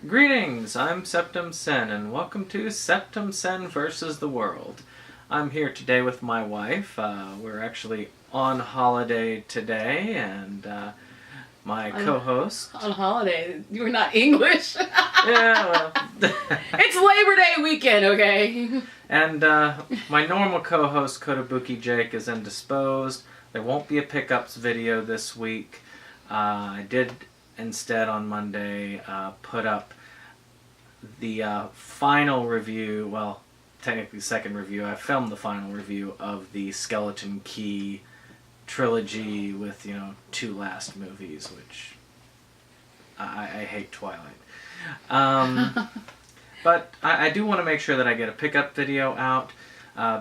Greetings, I'm Septum Sen, and welcome to Septum Sen versus the World. I'm here today with my wife. We're actually on holiday today, and my co-host... On holiday? You were not English? Yeah, well... It's Labor Day weekend, okay? And my normal co-host, Kotobuki Jake, is indisposed. There won't be a pickups video this week. I did instead on Monday put up the final review, well, technically second review. I filmed the final review of the Skeleton Key trilogy with, two last movies, which I hate Twilight. But I do want to make sure that I get a pickup video out,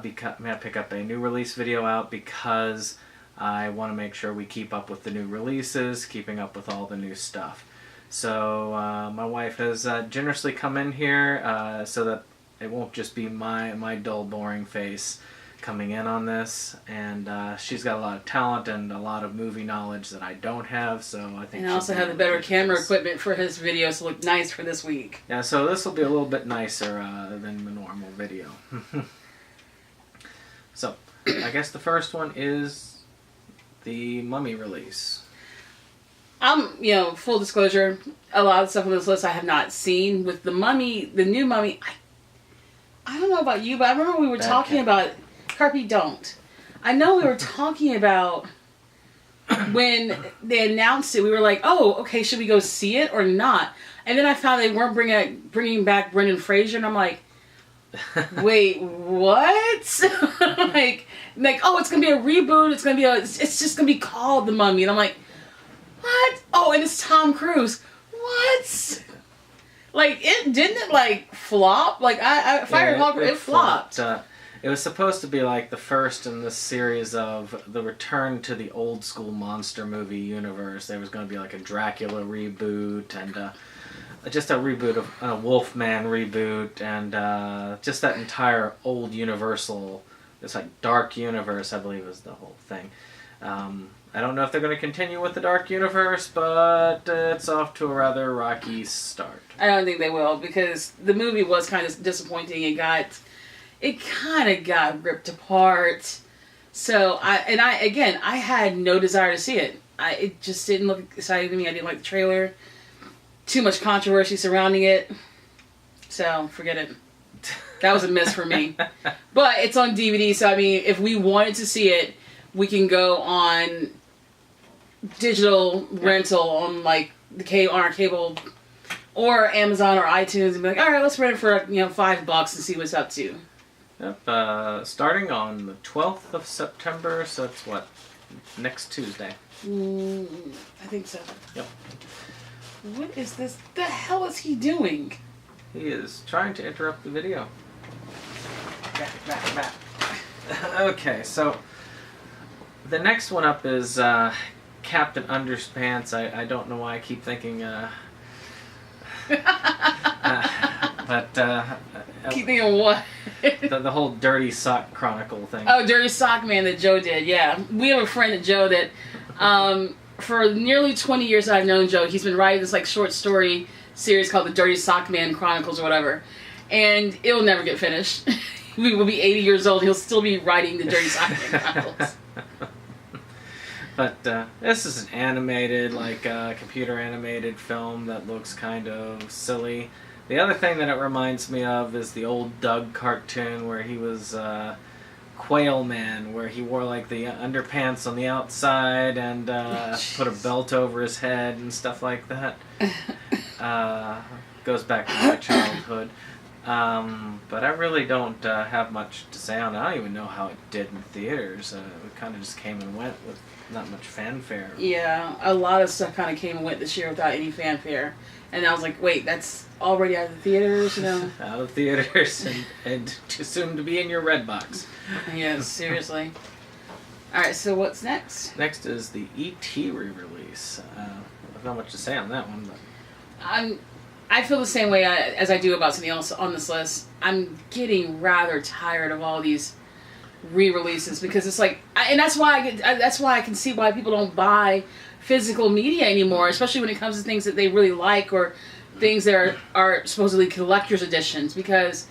pick up a new release video out, because I want to make sure we keep up with the new releases, keeping up with all the new stuff. So my wife has generously come in here so that it won't just be my dull, boring face coming in on this. And she's got a lot of talent and a lot of movie knowledge that I don't have, so I think. And I also have the better camera equipment for his videos to look nice for this week. Yeah, so this will be a little bit nicer than the normal video. So I guess the first one is the Mummy release. Full disclosure, a lot of stuff on this list I have not seen. With the Mummy, the new Mummy, I don't know about you, but I remember we were talking about Carpy Don't. I know we were talking about when they announced it, we were like, oh, okay, should we go see it or not? And then I found they weren't bringing back Brendan Fraser, and I'm like, wait, what? like, oh, it's gonna be a reboot. It's just gonna be called The Mummy, and I'm like, what? Oh, and it's Tom Cruise. What? Like, didn't it flop? Like, if I recall, it flopped. It was supposed to be like the first in this series of the return to the old school monster movie universe. There was going to be like a Dracula reboot and just a reboot of a Wolfman reboot, and just that entire old Universal, this dark universe, I believe, is the whole thing. I don't know if they're going to continue with the dark universe, but it's off to a rather rocky start. I don't think they will, because the movie was kind of disappointing. It kind of got ripped apart. So I had no desire to see it. It just didn't look exciting to me. I didn't like the trailer. Too much controversy surrounding it. So forget it. That was a miss for me. But it's on DVD, so I mean, if we wanted to see it, we can go on digital rental on on our cable or Amazon or iTunes and be like, all right, let's rent it for $5 and see what's up to. Yep. Starting on the 12th of September, so it's what, next Tuesday? I think so. Yep. What is this? The hell is he doing? He is trying to interrupt the video. Back. Okay, so the next one up is Captain Underpants. I don't know why I keep thinking... keep thinking what? the whole Dirty Sock Chronicle thing. Oh, Dirty Sock Man that Joe did, yeah. We have a friend at Joe that... for nearly 20 years I've known Joe, he's been writing this short story series called the Dirty Sock Man Chronicles or whatever. And it will never get finished. We will be 80 years old, he'll still be writing the Dirty Sock Man Chronicles. But this is an animated, computer animated film that looks kind of silly. The other thing that it reminds me of is the old Doug cartoon where he was Quail Man, where he wore the underpants on the outside and put a belt over his head and stuff like that. Goes back to my childhood. But I really don't have much to say on it. I don't even know how it did in theaters. It kind of just came and went with not much fanfare. Yeah, a lot of stuff kind of came and went this year without any fanfare. And I was like, wait, that's already out of the theaters, Out of theaters and too soon to be in your red box. Yeah, seriously. Alright, so what's next? Next is the E.T. re-release. I have not much to say on that one, but... I feel the same way as I do about something else on this list. I'm getting rather tired of all these re-releases because it's and that's why I can see why people don't buy physical media anymore, especially when it comes to things that they really like or things that are supposedly collector's editions, because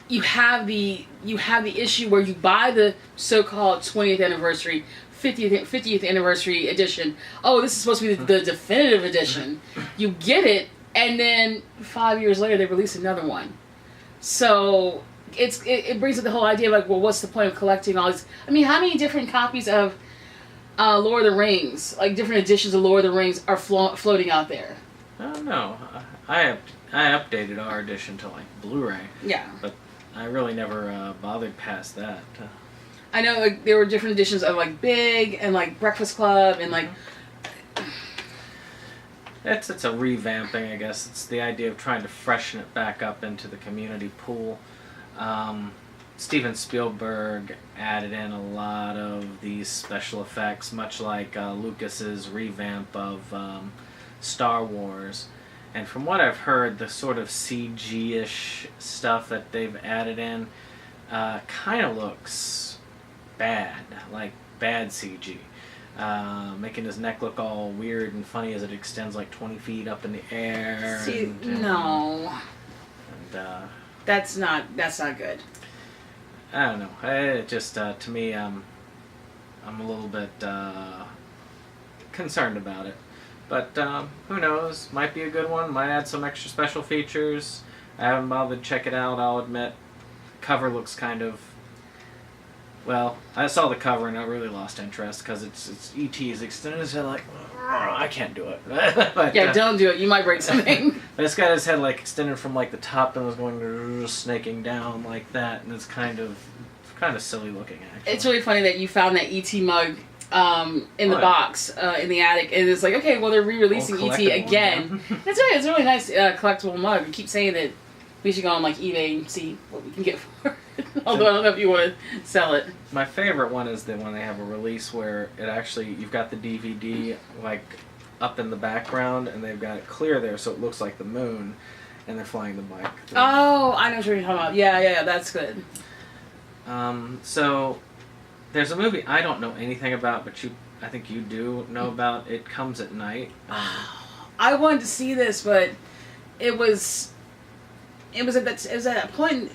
you have the issue where you buy the so-called 20th anniversary, 50th anniversary edition. Oh, this is supposed to be the definitive edition. You get it, and then 5 years later they release another one. So it brings up the whole idea of like, well, what's the point of collecting all these? I mean, how many different copies of Lord of the Rings, like different editions of Lord of the Rings, are floating out there? I don't know. I updated our edition to like Blu-ray. Yeah. But I really never bothered past that. I know like there were different editions of like Big and like Breakfast Club and like. It's a revamping, I guess. It's the idea of trying to freshen it back up into the community pool. Steven Spielberg added in a lot of these special effects, much like Lucas's revamp of Star Wars. And from what I've heard, the sort of CG-ish stuff that they've added in kind of looks bad, like bad CG. Making his neck look all weird and funny as it extends like 20 feet up in the air. See, no. And, that's not good. I don't know. It just, to me, I'm a little bit concerned about it. But who knows? Might be a good one. Might add some extra special features. I haven't bothered to check it out, I'll admit. Cover looks kind of... Well, I saw the cover and I really lost interest because it's E.T.'s extended his head like, I can't do it. But, yeah, don't do it. You might break something. But it's got his head like extended from like the top and was going snaking down like that, and it's kind of silly looking actually. It's really funny that you found that E.T. mug in the box in the attic, and it's like, okay, well they're re-releasing E.T. again. That's right. It's a really nice collectible mug. You keep saying that we should go on like eBay and see what we can get for it. Although I don't know if you want to sell it. My favorite one is the one they have a release where it actually, you've got the DVD like up in the background and they've got it clear there so it looks like the moon and they're flying the bike. Oh, I know what you're talking about. Yeah, that's good. So there's a movie I don't know anything about, but I think you do know about. It Comes at Night. I wanted to see this, but it was at that point.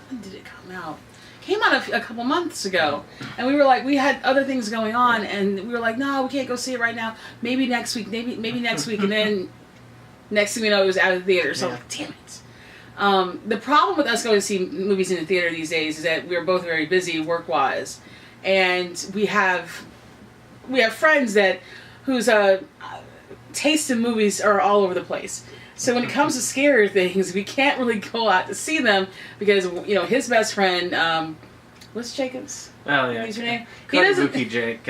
When did it come out? It came out a couple months ago, and we were like, we had other things going on, and we were like, no, we can't go see it right now. Maybe next week. Maybe next week, and then next thing we know, it was out of the theater. So I'm like, damn it. The problem with us going to see movies in the theater these days is that we're both very busy work-wise, and we have friends whose taste in movies are all over the place. So when it comes to scary things, we can't really go out to see them because, you know, his best friend, what's Jacob's? Oh yeah, What's your name? Buki Jake.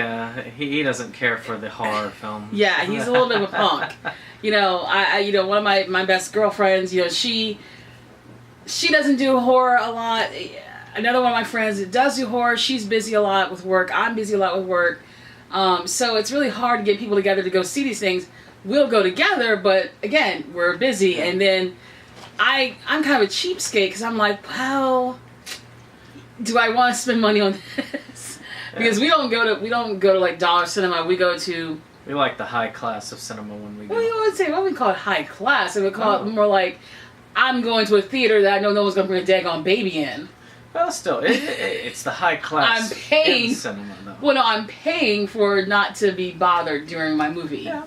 He doesn't care for the horror film. Yeah, he's a little bit of a punk. You know, I one of my best girlfriends, you know, she doesn't do horror a lot. Another one of my friends that does do horror, she's busy a lot with work. I'm busy a lot with work. So it's really hard to get people together to go see these things. We'll go together, but again, we're busy. And then I'm kind of a cheapskate because I'm like, well, do I want to spend money on this? Because we don't go to like Dollar Cinema. We like the high class of cinema when we go. Well, you would say, well, we call it high class. I would call it more like I'm going to a theater that I know no one's going to bring a daggone baby in. Well, still, it's the high class in cinema, though. Well, no, I'm paying for not to be bothered during my movie. Yeah.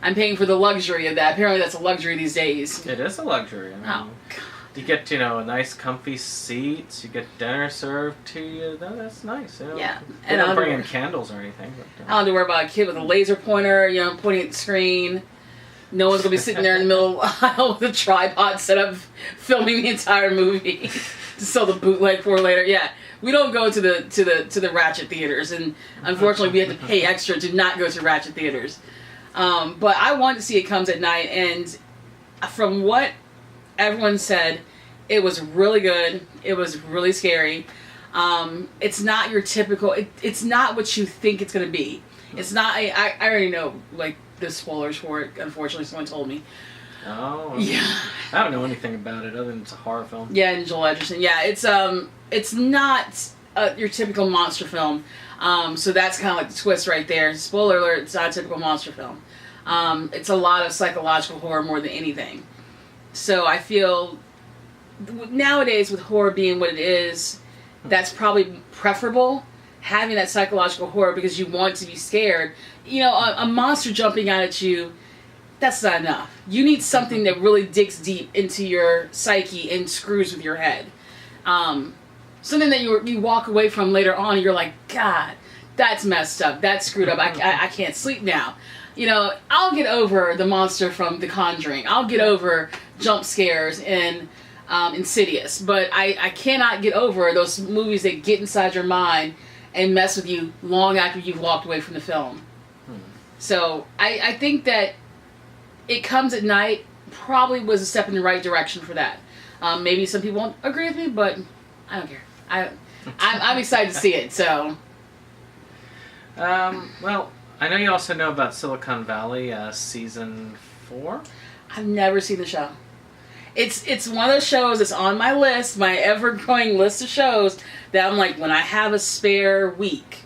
I'm paying for the luxury of that. Apparently that's a luxury these days. It is a luxury. I mean, oh, God. You get, nice comfy seats. You get dinner served to you. That's nice. Yeah. They don't bring in candles or anything. But, I don't have to worry about a kid with a laser pointer, pointing at the screen. No one's going to be sitting there in the middle of the aisle with a tripod set up filming the entire movie to sell the bootleg for later. Yeah. We don't go to the Ratchet theaters, and unfortunately we have to pay extra to not go to Ratchet theaters. But I wanted to see It Comes at Night, and from what everyone said, it was really good. It was really scary. It's not your typical. It's not what you think it's going to be. It's not. I already know like the spoilers for it. Unfortunately, someone told me. Oh. Yeah. I don't know anything about it other than it's a horror film. Yeah, and Joel Edgerton. Yeah, it's not your typical monster film. So that's kind of like the twist right there. Spoiler alert, it's not a typical monster film. It's a lot of psychological horror more than anything. So I feel nowadays with horror being what it is, that's probably preferable, having that psychological horror because you want to be scared. You know, a monster jumping out at you, that's not enough. You need something that really digs deep into your psyche and screws with your head. Something that you walk away from later on and you're like, God, that's messed up. That's screwed up. I can't sleep now. You know, I'll get over the monster from The Conjuring. I'll get over jump scares in Insidious. But I cannot get over those movies that get inside your mind and mess with you long after you've walked away from the film. So I think that It Comes at Night probably was a step in the right direction for that. Maybe some people won't agree with me, but I don't care. I'm excited to see it. So, well, I know you also know about Silicon Valley season 4. I've never seen the show. It's one of those shows that's on my list, my ever-growing list of shows that I'm like, when I have a spare week.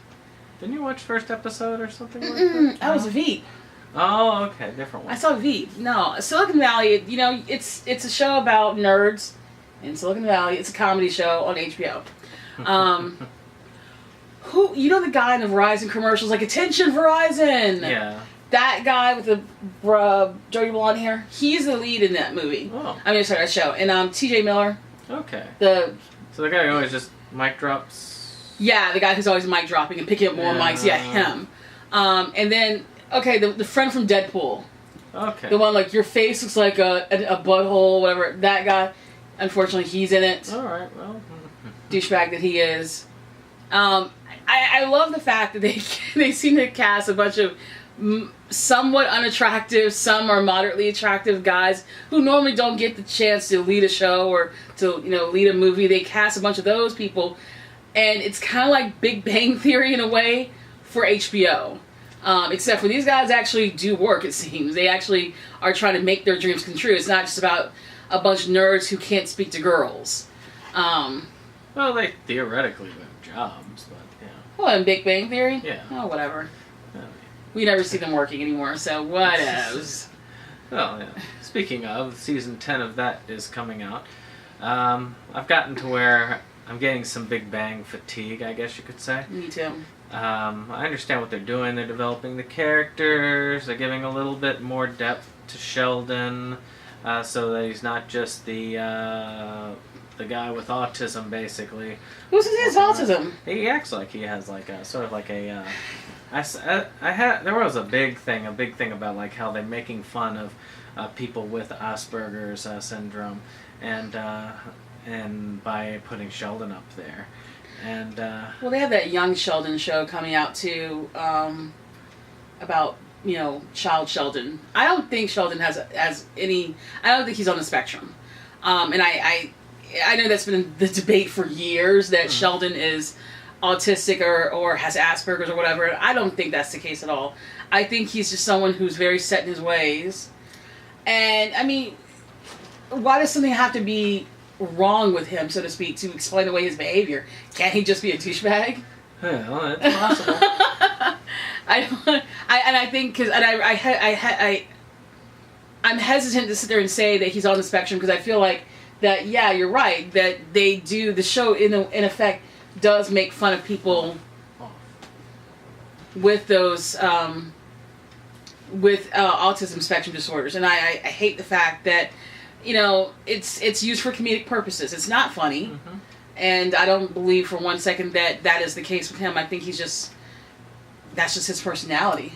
Didn't you watch first episode or something like that? I was Veep. Oh, okay, different one. I saw Veep. No, Silicon Valley. You know, it's a show about nerds in Silicon Valley. It's a comedy show on HBO. Who you know the guy in the Verizon commercials, like "Attention Verizon." Yeah. That guy with the dirty blonde hair. He's the lead in that movie. Oh. I mean, sorry, that show. And T.J. Miller. Okay. So the guy who always just mic drops. Yeah, the guy who's always mic dropping and picking up more mics. Yeah, him. And then the friend from Deadpool. Okay. The one like your face looks like a butthole, whatever. That guy. Unfortunately, he's in it. All right. Well. Douchebag that he is. I love the fact that they seem to cast a bunch of somewhat unattractive, some are moderately attractive guys who normally don't get the chance to lead a show or to lead a movie. They cast a bunch of those people, and it's kind of like Big Bang Theory in a way for HBO. Except for these guys actually do work. It seems they actually are trying to make their dreams come true. It's not just about a bunch of nerds who can't speak to girls. Well, they theoretically have jobs, but yeah. Well, in Big Bang Theory? Yeah. Oh, whatever. We never see them working anymore, so whatevs. Well, yeah. Speaking of, season 10 of that is coming out. I've gotten to where I'm getting some Big Bang fatigue, I guess you could say. Me too. I understand what they're doing. They're developing the characters. They're giving a little bit more depth to Sheldon, so that he's not just the guy with autism, basically. Who says he has autism? He acts like he has like a sort of like a. There was a big thing about like how they're making fun of people with Asperger's syndrome, and by putting Sheldon up there, and well, they have that Young Sheldon show coming out too, about child Sheldon. I don't think Sheldon has any. I don't think he's on the spectrum, and I know that's been the debate for years that Sheldon is autistic or has Asperger's or whatever. I don't think that's the case at all. I think he's just someone who's very set in his ways. And, I mean, why does something have to be wrong with him, so to speak, to explain away his behavior? Can't he just be a douchebag? Well, it's possible. I'm hesitant to sit there and say that he's on the spectrum because I feel like that, yeah, you're right, that they do, the show in effect does make fun of people with those autism spectrum disorders, and I hate the fact that it's used for comedic purposes. It's not funny, and I don't believe for one second that is the case with him. I think that's just his personality.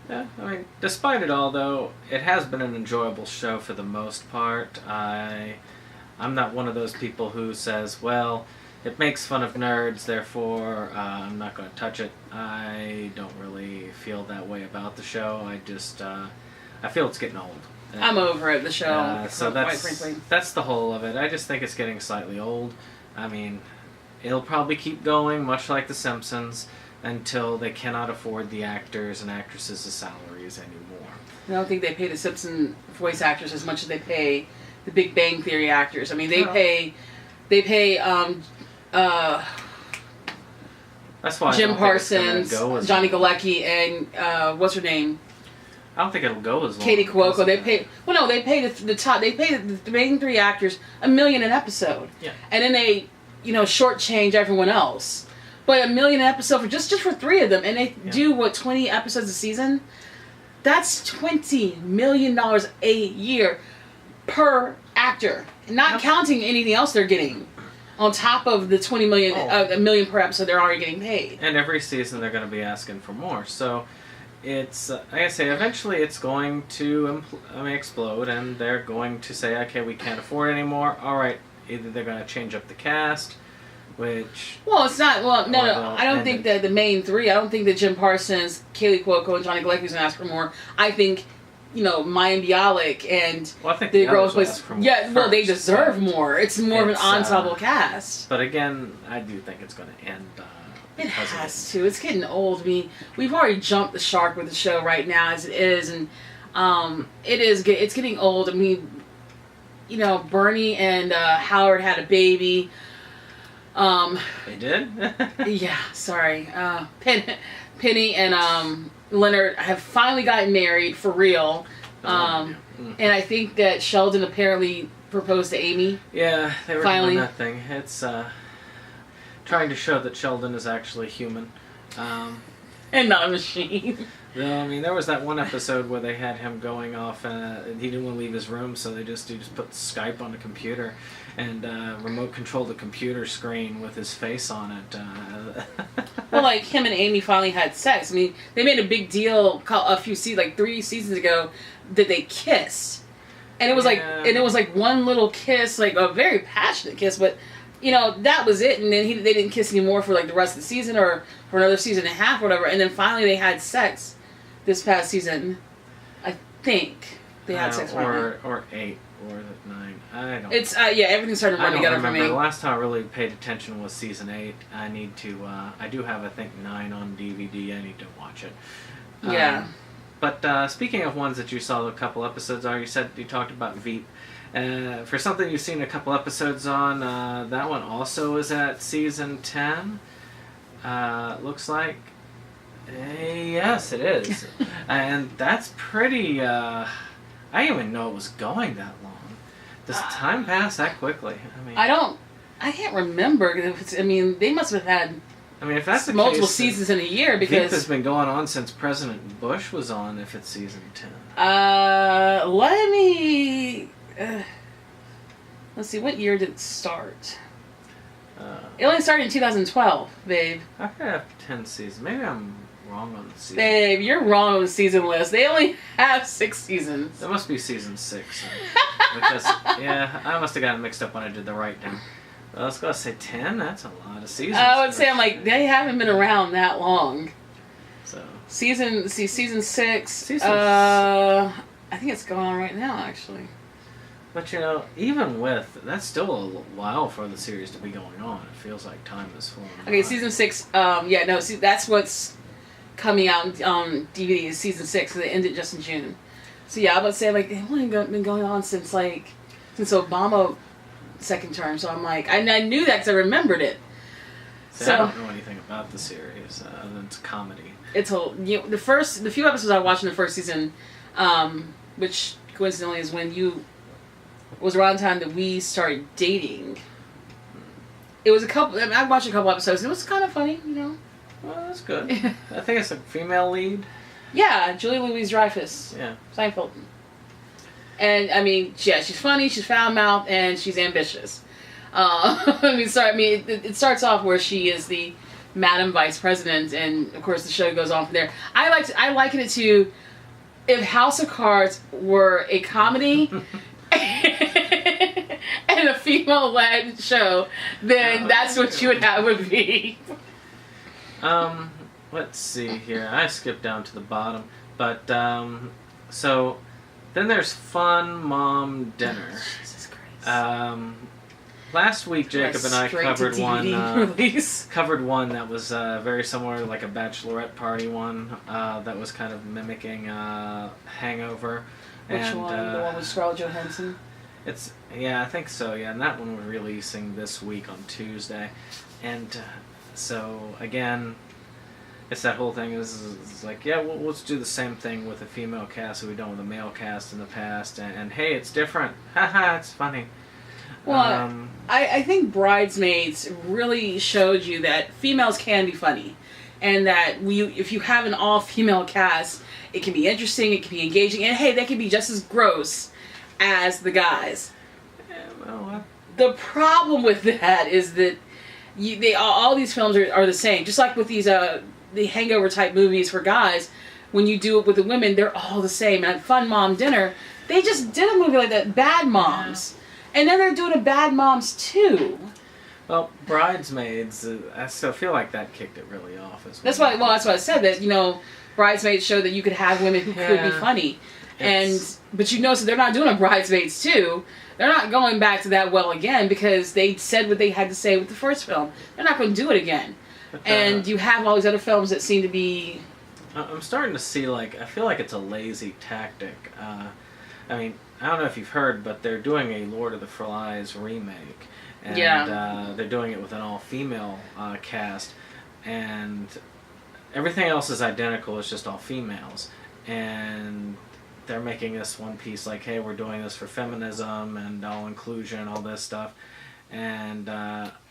Yeah, I mean, despite it all, though, it has been an enjoyable show for the most part. I'm not one of those people who says, well, it makes fun of nerds, therefore I'm not going to touch it. I don't really feel that way about the show. I feel it's getting old. I'm over it, the show, so quite frankly. That's the whole of it. I just think it's getting slightly old. I mean, it'll probably keep going, much like The Simpsons, until they cannot afford the actors and actresses' salaries anymore. I don't think they pay the Simpson voice actors as much as they pay the Big Bang Theory actors. I mean, they pay that's why Jim Parsons, Johnny Galecki, and what's her name? I don't think it'll go as long. Katie Cuoco, they pay. Well, no, they pay the top. They pay the main 3 actors $1 million an episode. Yeah. And then they, shortchange everyone else. But $1 million an episode for just for 3 of them, and they do 20 episodes a season. That's $20 million a year per actor, not counting anything else they're getting. On top of the $20 million, $1 million per episode, they're already getting paid. And every season they're going to be asking for more. So it's, like I say, eventually it's going to explode, and they're going to say, okay, we can't afford it anymore. All right, either they're going to change up the cast, which... Well, it's not... Well, no. I don't think that the main 3, I don't think that Jim Parsons, Kaylee Cuoco, and Johnny Galecki's going to ask for more. I think... Mayim Bialik and I think the girls will ask for more well, they deserve more. It's more of an ensemble cast. But again, I do think it's going to end. It has to. It's getting old. I mean, we've already jumped the shark with the show right now as it is, and it's getting old. I mean, Bernie and Howard had a baby. They did? Yeah, sorry. Penny and Leonard have finally gotten married for real. And I think that Sheldon apparently proposed to Amy. Yeah, they were finally doing that thing. It's trying to show that Sheldon is actually human. And not a machine. No, I mean, there was that one episode where they had him going off, and he didn't want to leave his room, so he just put Skype on the computer and remote controlled the computer screen with his face on it. Well, like him and Amy finally had sex. I mean, they made a big deal a few 3 seasons ago that they kissed, and it was like one little kiss, like a very passionate kiss, but. That was it, and then they didn't kiss anymore for like the rest of the season or for another season and a half or whatever, and then finally they had sex this past season. I think they had sex or 8 or 9. I don't. It's everything's starting to run together for me. The last time I really paid attention was season 8. I need to. I do have I think 9 on DVD. I need to watch it. Yeah. But speaking of ones that you saw a couple episodes on, you talked about Veep. For something you've seen a couple episodes on, that one also is at season 10. Looks like. Yes, it is. And that's pretty... I didn't even know it was going that long. Does time pass that quickly? I mean, I can't remember. They must have had if that's the multiple case, seasons in a year, because... Veep has been going on since President Bush was on, if it's season 10. Let me... let's see, what year did it start? It only started in 2012, babe. I could have 10 seasons. Maybe I'm wrong on the season. Babe, you're wrong on the season list. They only have 6 seasons. That must be season 6. Because, I must have gotten mixed up when I did the write-down. Well, let's go say 10. That's a lot of seasons. I would say, they haven't been around that long. So season 6. I think it's going on right now, actually. But even with that's still a while for the series to be going on. It feels like time is flowing. Okay, season 6. That's what's coming out on DVD is season 6. Because it ended just in June. So I would say they've only been going on since Obama second term. So I'm like, I knew that because I remembered it. I don't know anything about the series other than it's comedy. It's the few episodes I watched in the first season, which coincidentally is when was around the time that we started dating. It was I watched a couple episodes. It was kind of funny, Well, that's good. I think it's a female lead. Yeah, Julie Louis-Dreyfus. Yeah. Seinfeld. And she's funny. She's foul-mouthed, and she's ambitious. It starts off where she is the Madam Vice President, and of course the show goes on from there. I liken it to if House of Cards were a comedy. And a female-led show, then that's what you would have would be. Let's see here. I skipped down to the bottom, but so then there's Fun Mom Dinner. Jesus Christ. Last week Jacob and I covered covered one that was very similar, like a bachelorette party one that was kind of mimicking Hangover. Which one? The one with Scarlett Johansson? I think so, and that one we're releasing this week on Tuesday. And so, again, it's that whole thing is like, yeah, well, let's do the same thing with a female cast that we've done with a male cast in the past, and hey, it's different. Haha, it's funny. Well, I think Bridesmaids really showed you that females can be funny, and that if you have an all-female cast, it can be interesting, it can be engaging, and hey, they can be just as gross as the guys. Yeah, well, the problem with that is that all these films are the same. Just like with these the hangover type movies for guys, when you do it with the women, they're all the same. At Fun Mom Dinner, they just did a movie like that, Bad Moms. Yeah. And then they're doing a Bad Moms 2. Well, Bridesmaids, I still feel like that kicked it really off as well. That's why I said that, Bridesmaids showed that you could have women who could be funny. But you notice that they're not doing a Bridesmaids 2. They're not going back to that well again because they said what they had to say with the first film. They're not going to do it again. And you have all these other films that seem to be... I'm starting to see, I feel like it's a lazy tactic. I mean, I don't know if you've heard, but they're doing a Lord of the Flies remake. And they're doing it with an all-female cast. And everything else is identical, it's just all females. And they're making this one piece like, hey, we're doing this for feminism and all inclusion, all this stuff. And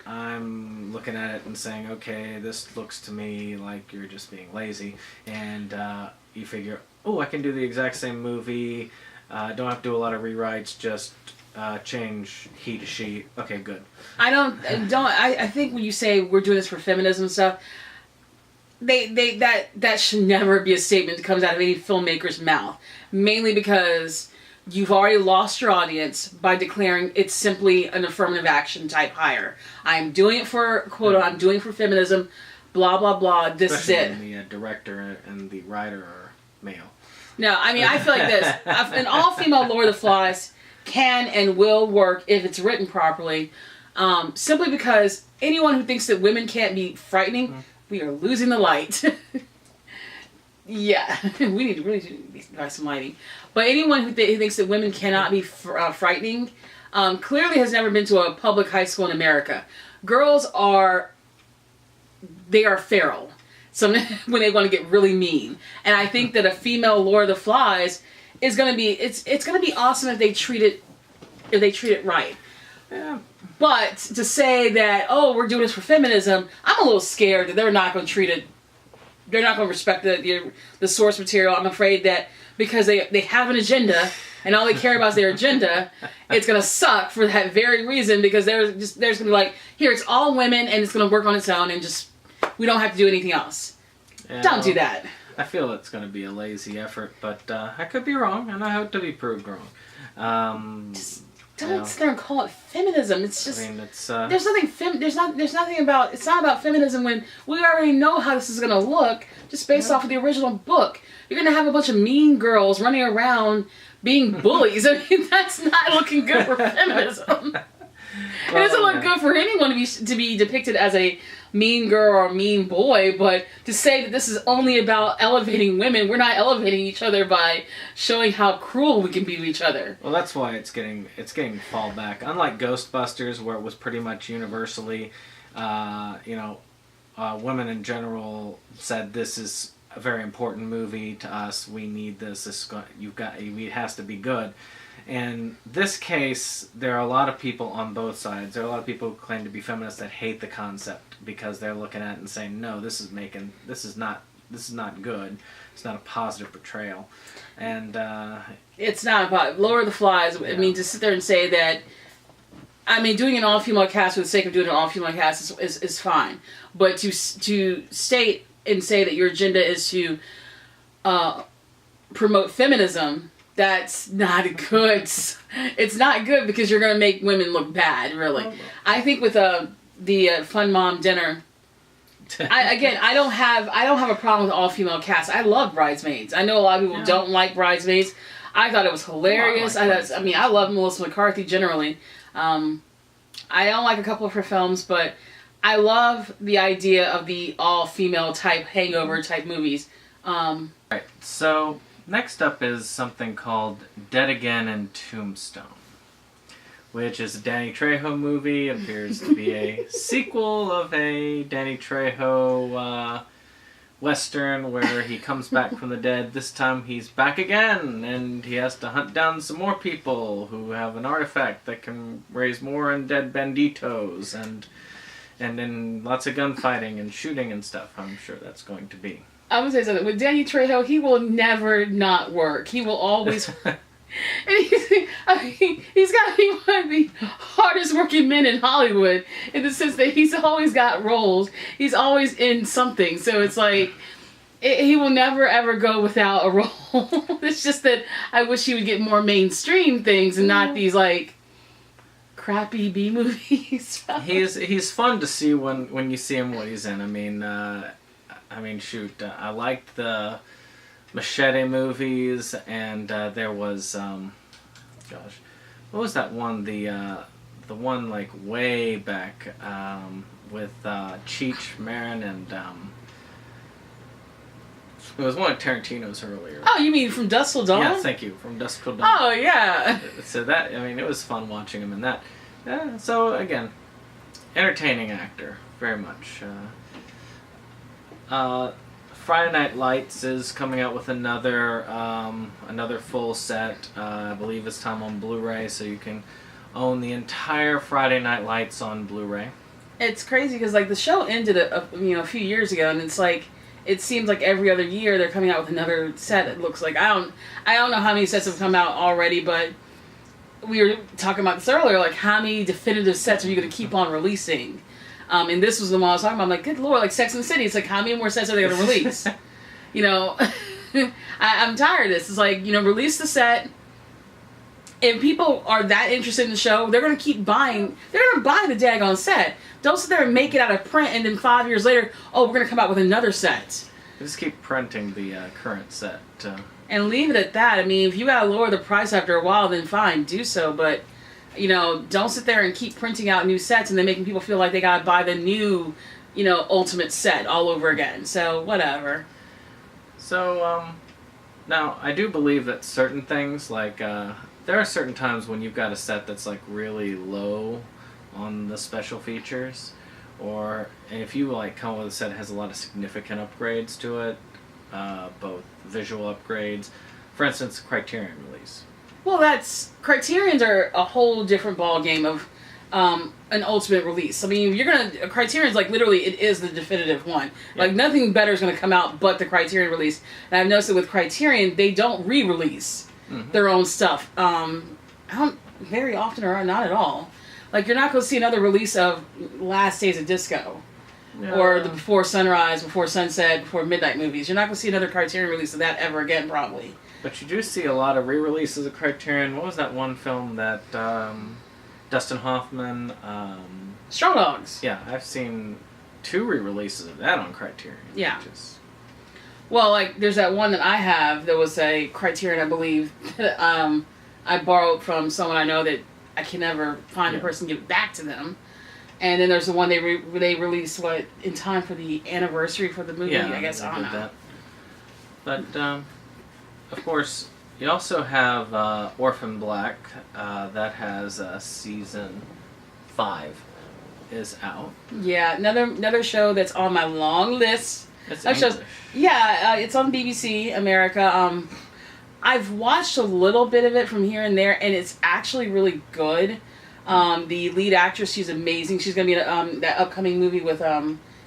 I'm looking at it and saying, okay, this looks to me like you're just being lazy. And you figure, oh, I can do the exact same movie. Don't have to do a lot of rewrites, just change he to she. Okay, good. I think when you say we're doing this for feminism and stuff, that should never be a statement that comes out of any filmmaker's mouth. Mainly because you've already lost your audience by declaring it's simply an affirmative action type hire. I'm doing it for quote. I'm doing it for feminism. Blah blah blah. This Especially is it. When the director and the writer are male. No, I mean I feel like this. An all-female Lord of the Flies can and will work if it's written properly. Simply because anyone who thinks that women can't be frightening, we are losing the light. Yeah, we need to really buy some lighting. But anyone who thinks that women cannot be frightening clearly has never been to a public high school in America. Girls are feral. So when they want to get really mean, and I think that a female Lord of the Flies is going to be it's going to be awesome if they treat it right. Yeah. But to say that we're doing this for feminism, I'm a little scared that they're not going to treat it. They're not going to respect the source material. I'm afraid that because they have an agenda and all they care about is their agenda, it's going to suck for that very reason because there's going to be like, here, it's all women and it's going to work on its own and just, we don't have to do anything else. Yeah, don't do that. I feel it's going to be a lazy effort, but I could be wrong and I hope to be proved wrong. Just don't sit there and call it feminism. It's just it's there's nothing about it's not about feminism when we already know how this is gonna look just based off of the original book. You're gonna have a bunch of mean girls running around being bullies. I mean, that's not looking good for feminism. It doesn't look good for anyone to be depicted as a mean girl or a mean boy, but to say that this is only about elevating women, we're not elevating each other by showing how cruel we can be to each other. Well, that's why it's getting fallback. Unlike Ghostbusters, where it was pretty much universally, women in general said this is a very important movie to us. We need this. It has to be good. In this case, there are a lot of people on both sides. There are a lot of people who claim to be feminists that hate the concept because they're looking at it and saying, no, this is not good. It's not a positive portrayal. And it's not about Lord of the Flies. Yeah. I mean, to sit there and say that, I mean, doing an all-female cast for the sake of doing an all-female cast is fine. But to state and say that your agenda is to promote feminism, that's not good. It's not good because you're going to make women look bad, really. Oh. I think with the Fun Mom Dinner, I don't have a problem with all female cast. I love Bridesmaids. I know a lot of people don't like Bridesmaids. I thought it was hilarious. I love Melissa McCarthy generally. I don't like a couple of her films, but I love the idea of the all female type hangover type movies. Right. So next up is something called Dead Again and Tombstone, which is a Danny Trejo movie. It appears to be a sequel of a Danny Trejo Western where he comes back from the dead. This time he's back again, and he has to hunt down some more people who have an artifact that can raise more undead banditos, and then lots of gunfighting and shooting and stuff. I'm sure that's going to be. I'm gonna say something. With Danny Trejo, he will never not work. He will always. And he's got to be one of the hardest working men in Hollywood in the sense that he's always got roles. He's always in something. So it's like, he will never ever go without a role. It's just that I wish he would get more mainstream things and not these like crappy B movies. He's fun to see when you see him what he's in. I mean, shoot, I liked the Machete movies, and there was what was that one, the one like way back with Cheech Marin, and it was one of Tarantino's earlier. Oh, you mean From Dusk Till Dawn? Yeah, thank you, From Dusk Till Dawn. Oh yeah. So that, I mean, it was fun watching him in that. So again, entertaining actor, very much. Friday Night Lights is coming out with another full set. I believe this time on Blu-ray, so you can own the entire Friday Night Lights on Blu-ray. It's crazy because like the show ended a few years ago, and it's like it seems like every other year they're coming out with another set. It looks like I don't know how many sets have come out already, but we were talking about this earlier. Like, how many definitive sets are you going to keep on releasing? And this was the one I was talking about. I'm like, good lord, like Sex and the City. It's like, how many more sets are they going to release? I'm tired of this. It's like, release the set. If people are that interested in the show, they're going to keep buying. They're going to buy the daggone set. Don't sit there and make it out of print, and then 5 years later, we're going to come out with another set. Just keep printing the current set. And leave it at that. I mean, if you got to lower the price after a while, then fine, do so. But don't sit there and keep printing out new sets and then making people feel like they gotta buy the new, ultimate set all over again. So, whatever. So, now, I do believe that certain things, like, there are certain times when you've got a set that's, like, really low on the special features, or if you, like, come up with a set that has a lot of significant upgrades to it, both visual upgrades, for instance, Criterion release. Well, Criterions are a whole different ball game of an ultimate release. I mean, Criterion's like literally it is the definitive one. Yeah. Like nothing better is going to come out but the Criterion release. And I've noticed that with Criterion, they don't re-release their own stuff. I don't very often or not at all. Like you're not going to see another release of Last Days of Disco. Yeah. Or the Before Sunrise, Before Sunset, Before Midnight movies. You're not going to see another Criterion release of that ever again, probably. But you do see a lot of re-releases of Criterion. What was that one film that Dustin Hoffman... Straw Dogs. Yeah, I've seen 2 re-releases of that on Criterion. Yeah. Well, like, there's that one that I have that was a Criterion, I believe, that I borrowed from someone I know that I can never find a person to give it back to them. And then there's the one they released, in time for the anniversary for the movie, I guess. I don't know. But... of course, you also have Orphan Black, that has season 5 is out. Yeah, another show that's on my long list. It's English. Yeah, it's on BBC America. I've watched a little bit of it from here and there, and it's actually really good. The lead actress, she's amazing. She's going to be in that upcoming movie with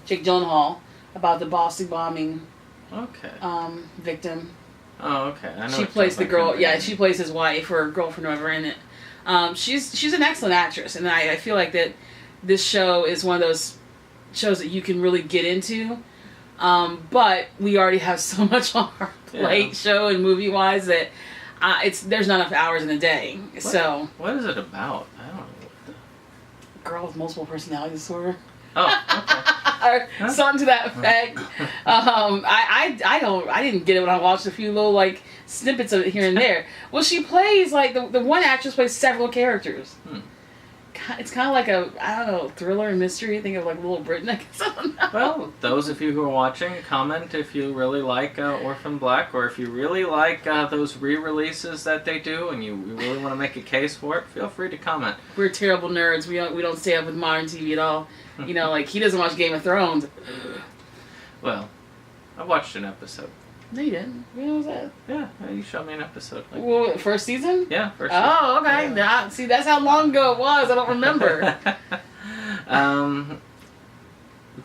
Jake Gyllenhaal about the Boston bombing victim. Oh, okay. I know she plays the girl. Yeah, she plays his wife or girlfriend, or whatever in it. She's an excellent actress, and I feel like that this show is one of those shows that you can really get into. But we already have so much on our plate, show and movie wise, that there's not enough hours in a day. What is it about? I don't know. Girl with multiple personality disorder. Oh, okay. Or something to that effect. I didn't get it when I watched a few little snippets of it here and there. Well, she plays the one actress plays several characters. It's kind of like a thriller and mystery. I think of Little Britain. I guess. I don't know. Well, those of you who are watching, comment if you really like Orphan Black, or if you really like those re-releases that they do, and you really want to make a case for it. Feel free to comment. We're terrible nerds. We don't stay up with modern TV at all. He doesn't watch Game of Thrones. Well, I watched an episode. No, you didn't. When was that? Yeah, you showed me an episode. Like, Well, first season? yeah, first Oh, season. okay. Yeah. See, that's how long ago it was. I don't remember.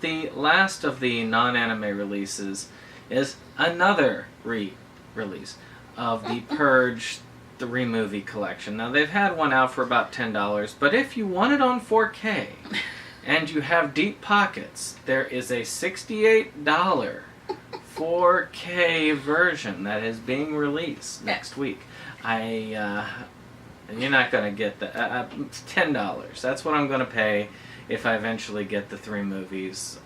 The last of the non-anime releases is another re-release of the Purge 3 movie collection. Now, they've had one out for about $10, but if you want it on 4K and you have deep pockets, there is a $68 4K version that is being released next week. You're not going to get the $10. That's what I'm going to pay if I eventually get the 3 movies.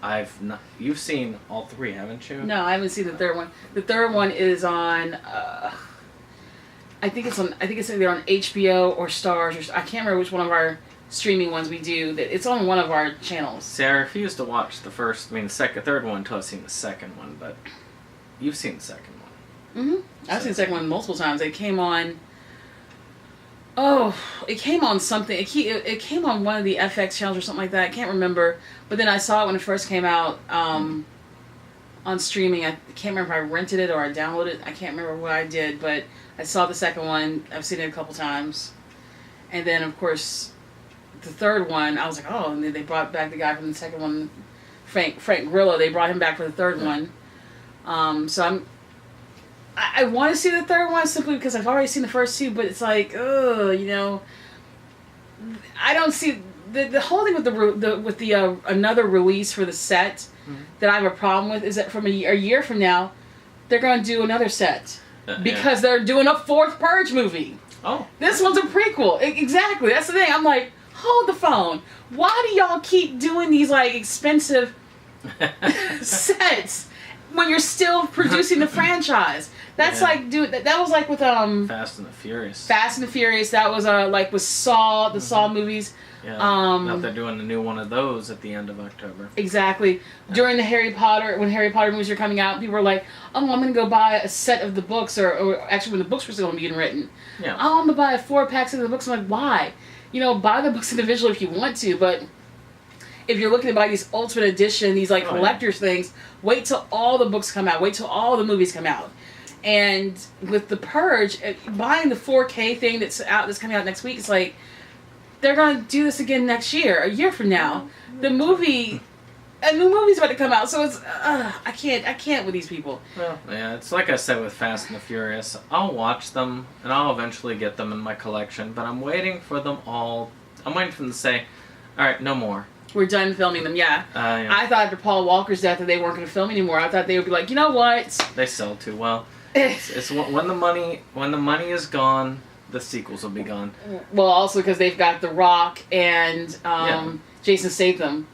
You've seen all 3, haven't you? No, I haven't seen the third one. The third one is on. I think it's either on HBO or Stars, or I can't remember which one of our streaming ones we do. That it's on one of our channels. See, I refuse to watch the third one until I've seen the second one, but you've seen the second one. Mm-hmm. I've seen the second one multiple times. It came on. Oh, it came on something. It came on one of the FX channels or something like that. I can't remember. But then I saw it when it first came out on streaming. I can't remember if I rented it or I downloaded it. I can't remember what I did, but I saw the second one. I've seen it a couple times. And then, of course, the third one, I was like, oh, and then they brought back the guy from the second one, Frank Grillo. They brought him back for the third one. So I want to see the third one simply because I've already seen the first 2, but it's like, I don't see the whole thing with the another release for the set that I have a problem with is that from a year from now, they're going to do another set because they're doing a 4th Purge movie. Oh, this one's a prequel. Exactly, that's the thing. I'm like, hold the phone. Why do y'all keep doing these like expensive sets when you're still producing the franchise? That's like, dude. That was like with Fast and the Furious. Fast and the Furious. That was like with Saw, the Saw movies. Yeah. Now they're doing a new one of those at the end of October. Exactly. Yeah. During the when Harry Potter movies were coming out, people were like, "Oh, I'm going to go buy a set of the books," or actually when the books were still being written. Yeah. Oh, I'm going to buy a 4-pack set of the books. I'm like, why? Buy the books individually if you want to, but if you're looking to buy these Ultimate Edition, these like collector's things, wait till all the books come out. Wait till all the movies come out. And with the Purge, buying the 4K thing that's coming out next week, it's like they're gonna do this again next year, a year from now. A new movie's about to come out, so it's I can't with these people. Well, yeah, it's like I said with Fast and the Furious. I'll watch them and I'll eventually get them in my collection, but I'm waiting for them all. I'm waiting for them to say, "All right, no more. We're done filming them." Yeah. I thought after Paul Walker's death that they weren't going to film anymore. I thought they would be like, you know what? They sell too well. It's when the money is gone, the sequels will be gone. Well, also because they've got The Rock and Jason Statham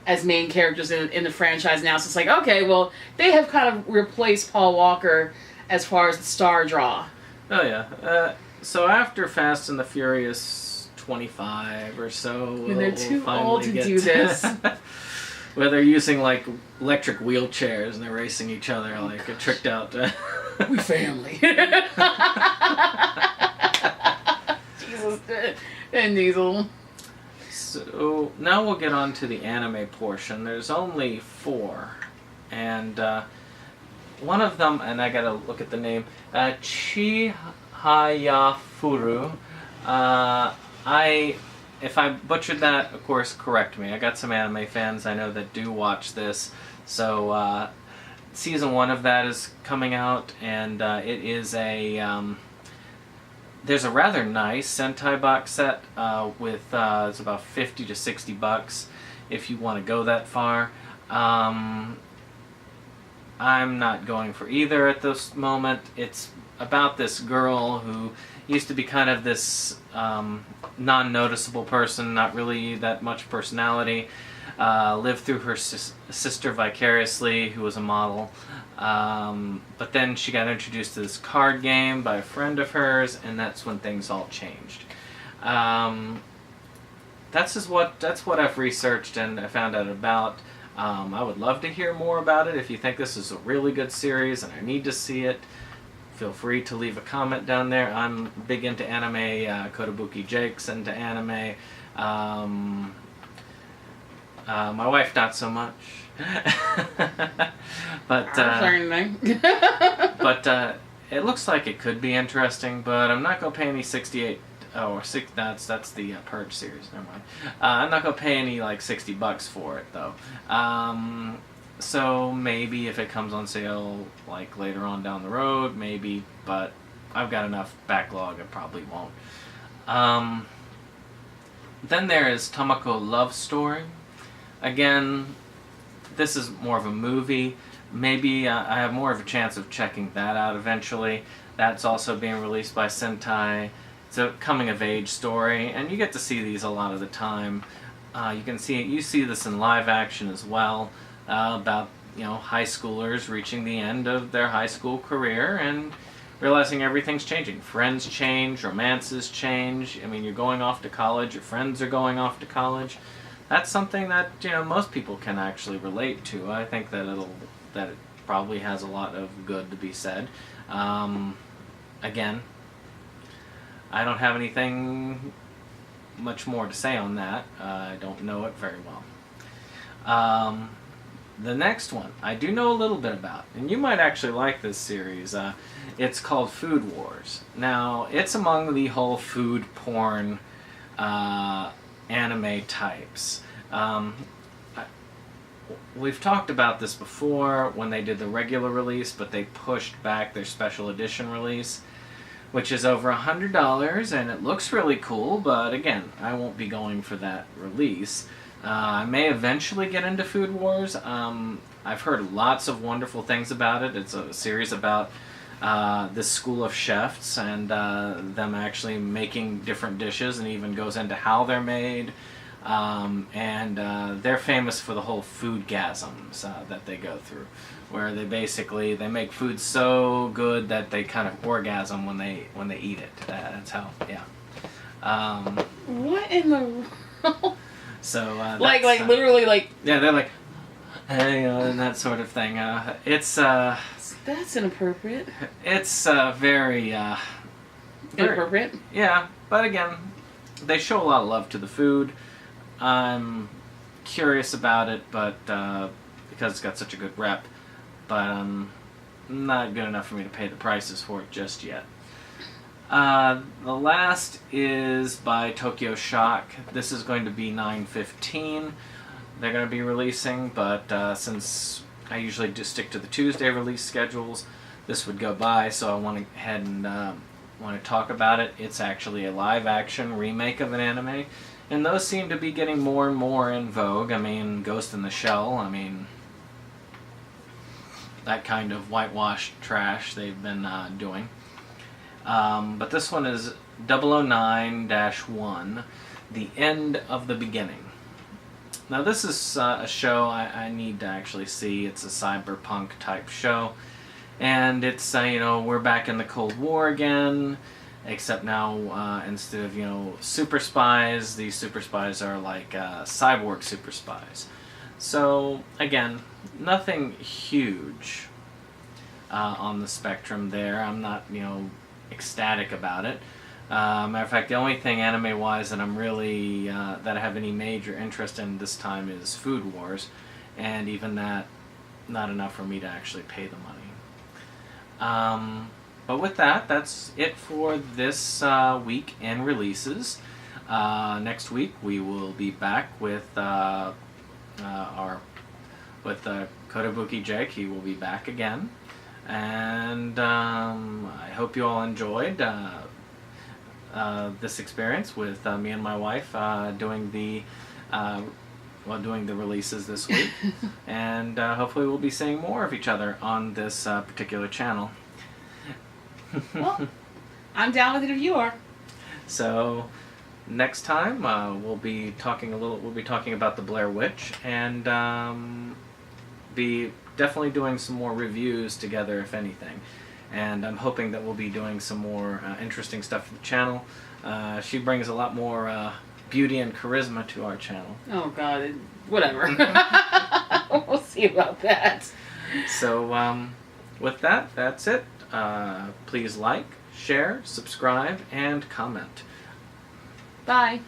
as main characters in the franchise now. So it's like, okay, well, they have kind of replaced Paul Walker as far as the star draw. Oh yeah. So after Fast and the Furious 25 or so, they're too old to do this. Where they're using like electric wheelchairs and they're racing each other like a tricked out. We family. Jesus, and Diesel. So now we'll get on to the anime portion. There's only 4, and one of them, and I gotta look at the name, Chihayafuru. If I butchered that, of course, correct me. I got some anime fans I know that do watch this. So, season 1 of that is coming out, and it is there's a rather nice Sentai box set with, it's about $50 to $60 if you want to go that far. I'm not going for either at this moment. It's about this girl who used to be kind of this non-noticeable person, not really that much personality, lived through her sister vicariously, who was a model, but then she got introduced to this card game by a friend of hers, and that's when things all changed. That's what I've researched and I found out about. I would love to hear more about it. If you think this is a really good series and I need to see it, feel free to leave a comment down there. I'm big into anime. Kotobuki Jake's into anime. My wife not so much. But it looks like it could be interesting, but I'm not gonna pay any 68. Oh, that's the Purge series. Never mind. I'm not gonna pay any like $60 for it though. So maybe if it comes on sale like later on down the road, maybe. But I've got enough backlog. I probably won't. Then there is Tomoko Love Story. Again, this is more of a movie. Maybe I have more of a chance of checking that out eventually. That's also being released by Sentai. It's a coming-of-age story, and you get to see these a lot of the time. You see this in live action as well, about high schoolers reaching the end of their high school career and realizing everything's changing. Friends change, romances change. I mean, you're going off to college, your friends are going off to college. That's something that most people can actually relate to. I think that it probably has a lot of good to be said. Again, I don't have anything much more to say on that. I don't know it very well. The next one I do know a little bit about, and you might actually like this series. It's called Food Wars. Now, it's among the whole food porn anime types. We've talked about this before when they did the regular release, but they pushed back their special edition release, which is over $100, and it looks really cool, but again, I won't be going for that release. I may eventually get into Food Wars. I've heard lots of wonderful things about it. It's a series about this school of chefs and them actually making different dishes, and even goes into how they're made. And they're famous for the whole foodgasms that they go through, where they make food so good that they kind of orgasm when they eat it. That's how, yeah. What in the world? So like literally like, yeah, they're like, hey, and that sort of thing. It's that's inappropriate. It's very inappropriate. Yeah, but again, they show a lot of love to the food. I'm curious about it, but because it's got such a good rep, but not good enough for me to pay the prices for it just yet. The last is by Tokyo Shock. This is going to be 9/15. They're going to be releasing, but since I usually just stick to the Tuesday release schedules, this would go by, so I want to head and want to talk about it. It's actually a live-action remake of an anime, and those seem to be getting more and more in vogue. I mean, Ghost in the Shell, I mean, that kind of whitewashed trash they've been doing. But this one is 009-1, The End of the Beginning. Now this is a show I need to actually see. It's a cyberpunk type show. And it's, we're back in the Cold War again, except now instead of, super spies, these super spies are like cyborg super spies. So, again, nothing huge on the spectrum there. I'm not, ecstatic about it. Matter of fact, the only thing anime-wise that I'm really, that I have any major interest in this time is Food Wars, and even that, not enough for me to actually pay the money. But with that, that's it for this week in releases. Next week we will be back with Kotobuki Jake. He will be back again, and I hope you all enjoyed this experience with me and my wife doing the releases this week, and hopefully we'll be seeing more of each other on this particular channel. Well, I'm down with it if you are. So next time we'll be talking about the Blair Witch, and be definitely doing some more reviews together, if anything. And I'm hoping that we'll be doing some more interesting stuff for the channel. She brings a lot more beauty and charisma to our channel. Oh God, whatever. We'll see about that. So with that, that's it. Please like, share, subscribe, and comment. Bye.